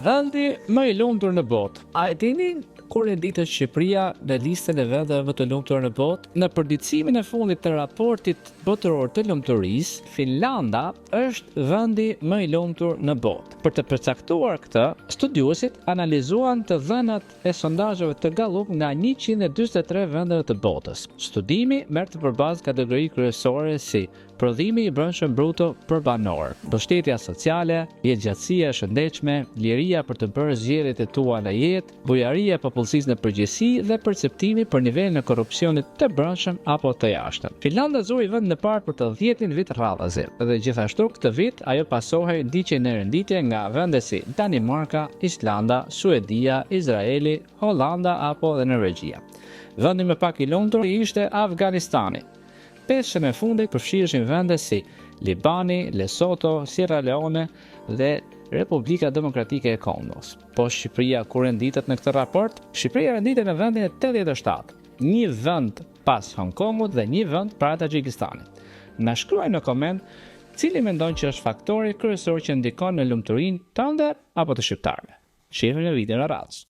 Vendi më i lumtur në botë. A e dini kur renditet Shqipëria në listën e vendeve më të lumtura në botë? Në përditësimin e fundit të raportit botëror të lumturisë, Finlanda është vendi më i lumtur në botë. Për të përcaktuar këtë, studiuesit analizuan të dhënat e sondazheve të Gallup nga 143 vendeve të botës. Studimi merr të përballë kategori kryesore si prodhimi i brendshëm bruto për banor, mbështetja sociale, jetëgjatësia e shëndetshme, liria për të bërë zgjedhjet e tua në jetë, bujaria e popullsisë në përgjithësi dhe perceptimi për nivelin e korrupsionit të brendshëm apo të jashtëm. Finlanda zuri vend në parë për të 10-in vit radhazi, dhe gjithashtu këtë vit ajo pasohej ndiqje në renditje nga vende si Danimarka, Islanda, Suedia, Izraeli, Holanda apo dhe Norvegjia. Vendi më pak i lumtur ishte Afganistani. Pesën e fundit përfshirëshin vende si Libani, Lesotho, Sierra Leone dhe Republika Demokratike e Kongos. Po Shqipëria ku renditet në këtë raport? Shqipëria renditet në vendin e 87, një vend pas Hong Kongut dhe një vend para Taxhikistanit. Na shkruaj në koment cili mendon që është faktori kryesor që ndikon në lumturinë tënde apo të shqiptarëve. Shihemi në videon e radhës.